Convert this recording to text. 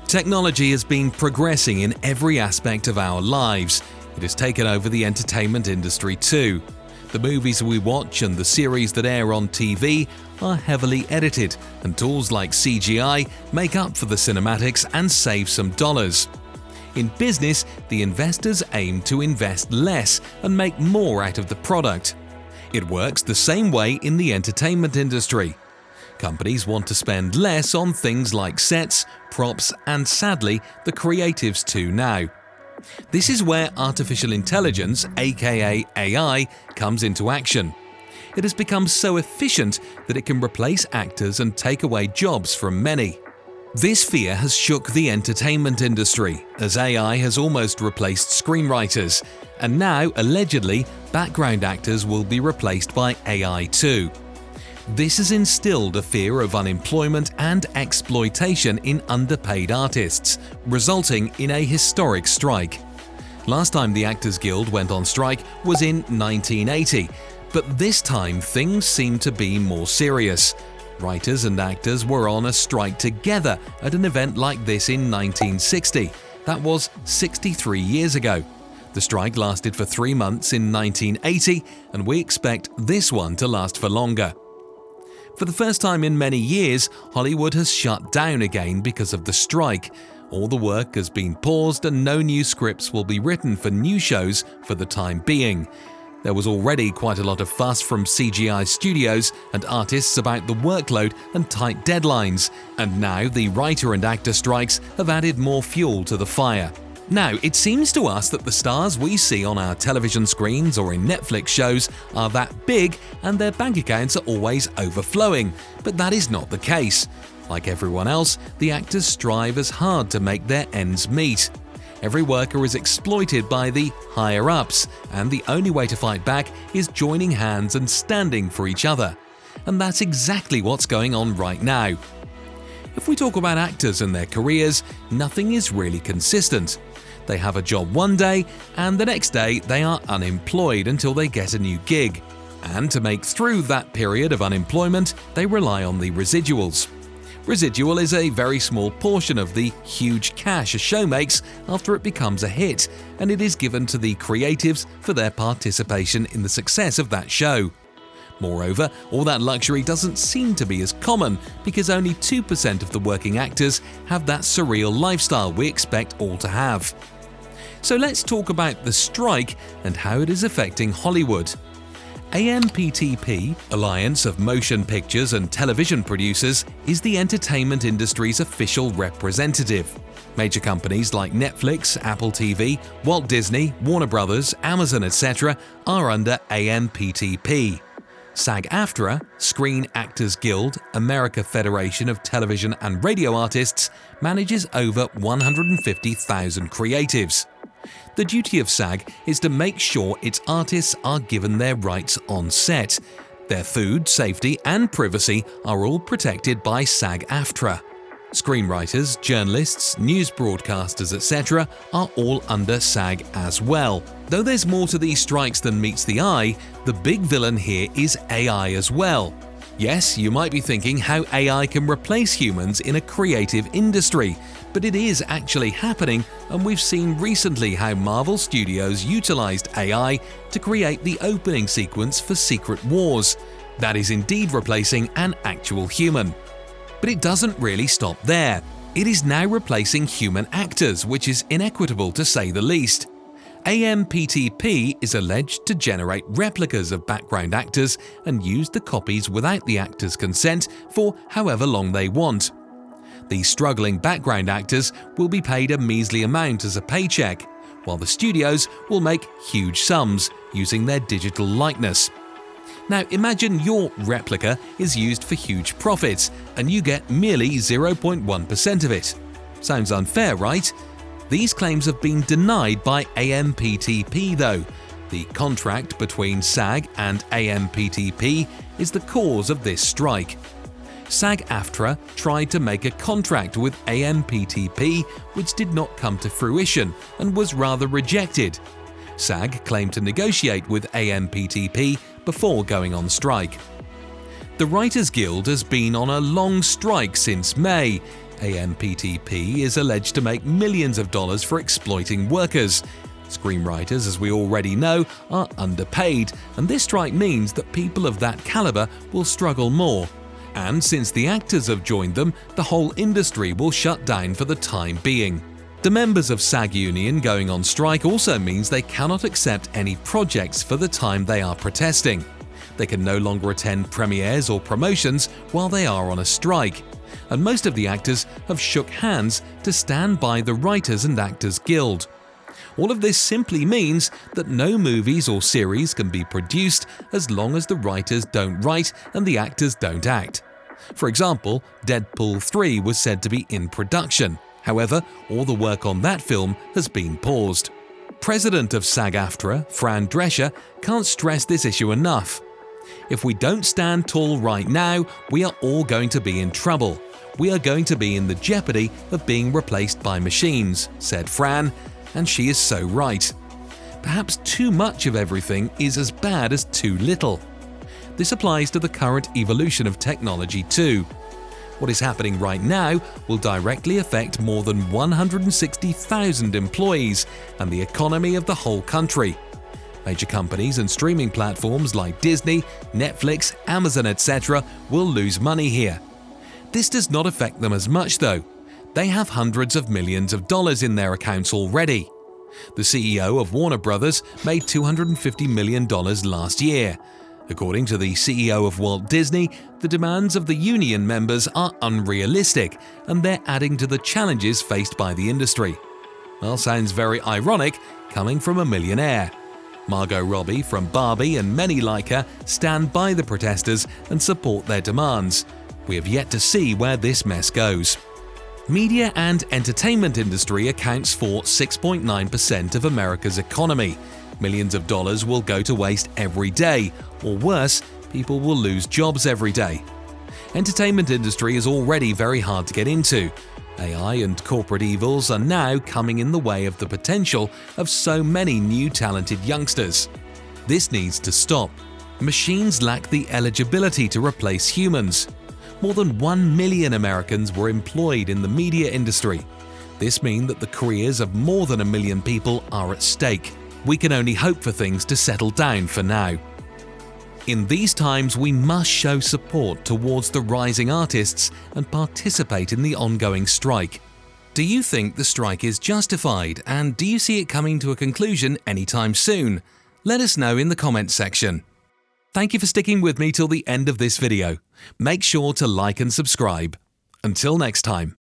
Technology has been progressing in every aspect of our lives. It has taken over the entertainment industry too. The movies we watch and the series that air on TV are heavily edited, and tools like CGI make up for the cinematics and save some dollars. In business, the investors aim to invest less and make more out of the product. It works the same way in the entertainment industry. Companies want to spend less on things like sets, props, and sadly, the creatives too now. This is where artificial intelligence, aka AI, comes into action. It has become so efficient that it can replace actors and take away jobs from many. This fear has shook the entertainment industry, as AI has almost replaced screenwriters, and now, allegedly, background actors will be replaced by AI too. This has instilled a fear of unemployment and exploitation in underpaid artists, resulting in a historic strike. Last time the Actors Guild went on strike was in 1980, but this time things seem to be more serious. Writers and actors were on a strike together at an event like this in 1960. That was 63 years ago. The strike lasted for 3 months in 1980, and we expect this one to last for longer. For the first time in many years, Hollywood has shut down again because of the strike. All the work has been paused and no new scripts will be written for new shows for the time being. There was already quite a lot of fuss from CGI studios and artists about the workload and tight deadlines, and now the writer and actor strikes have added more fuel to the fire. Now, it seems to us that the stars we see on our television screens or in Netflix shows are that big and their bank accounts are always overflowing, but that is not the case. Like everyone else, the actors strive as hard to make their ends meet. Every worker is exploited by the higher-ups, and the only way to fight back is joining hands and standing for each other. And that's exactly what's going on right now. If we talk about actors and their careers, nothing is really consistent. They have a job one day, and the next day they are unemployed until they get a new gig. And to make through that period of unemployment, they rely on the residuals. Residual is a very small portion of the huge cash a show makes after it becomes a hit, and it is given to the creatives for their participation in the success of that show. Moreover, all that luxury doesn't seem to be as common because only 2% of the working actors have that surreal lifestyle we expect all to have. So let's talk about the strike and how it is affecting Hollywood. AMPTP, Alliance of Motion Pictures and Television Producers, is the entertainment industry's official representative. Major companies like Netflix, Apple TV, Walt Disney, Warner Brothers, Amazon, etc. are under AMPTP. SAG-AFTRA, Screen Actors Guild, American Federation of Television and Radio Artists, manages over 150,000 creatives. The duty of SAG is to make sure its artists are given their rights on set. Their food, safety, and privacy are all protected by SAG-AFTRA. Screenwriters, journalists, news broadcasters, etc. are all under SAG as well. Though there's more to these strikes than meets the eye, the big villain here is AI as well. Yes, you might be thinking how AI can replace humans in a creative industry, but it is actually happening, and we've seen recently how Marvel Studios utilized AI to create the opening sequence for Secret Wars. That is indeed replacing an actual human. But it doesn't really stop there. It is now replacing human actors, which is inequitable to say the least. AMPTP is alleged to generate replicas of background actors and use the copies without the actors' consent for however long they want. The struggling background actors will be paid a measly amount as a paycheck, while the studios will make huge sums using their digital likeness. Now imagine your replica is used for huge profits and you get merely 0.1% of it. Sounds unfair, right? These claims have been denied by AMPTP though. The contract between SAG and AMPTP is the cause of this strike. SAG-AFTRA tried to make a contract with AMPTP which did not come to fruition and was rather rejected. SAG claimed to negotiate with AMPTP before going on strike. The Writers Guild has been on a long strike since May. AMPTP is alleged to make millions of dollars for exploiting workers. Screenwriters, as we already know, are underpaid, and this strike means that people of that caliber will struggle more. And since the actors have joined them, the whole industry will shut down for the time being. The members of SAG union going on strike also means they cannot accept any projects for the time they are protesting. They can no longer attend premieres or promotions while they are on a strike. And most of the actors have shook hands to stand by the Writers and Actors Guild. All of this simply means that no movies or series can be produced as long as the writers don't write and the actors don't act. For example, Deadpool 3 was said to be in production. However, all the work on that film has been paused. President of SAG-AFTRA, Fran Drescher, can't stress this issue enough. If we don't stand tall right now, we are all going to be in trouble. We are going to be in the jeopardy of being replaced by machines, said Fran. And she is so right. Perhaps too much of everything is as bad as too little. This applies to the current evolution of technology too. What is happening right now will directly affect more than 160,000 employees and the economy of the whole country. Major companies and streaming platforms like Disney, Netflix, Amazon, etc. will lose money here. This does not affect them as much though. They have hundreds of millions of dollars in their accounts already. The CEO of Warner Brothers made $250 million last year. According to the CEO of Walt Disney, the demands of the union members are unrealistic and they're adding to the challenges faced by the industry. Well, sounds very ironic coming from a millionaire. Margot Robbie from Barbie and many like her stand by the protesters and support their demands. We have yet to see where this mess goes. Media and entertainment industry accounts for 6.9% of America's economy. Millions of dollars will go to waste every day, or worse, people will lose jobs every day. Entertainment industry is already very hard to get into. AI and corporate evils are now coming in the way of the potential of so many new talented youngsters. This needs to stop. Machines lack the eligibility to replace humans. More than 1 million Americans were employed in the media industry. This means that the careers of more than 1 million people are at stake. We can only hope for things to settle down for now. In these times, we must show support towards the rising artists and participate in the ongoing strike. Do you think the strike is justified, and do you see it coming to a conclusion anytime soon? Let us know in the comments section. Thank you for sticking with me till the end of this video. Make sure to like and subscribe. Until next time.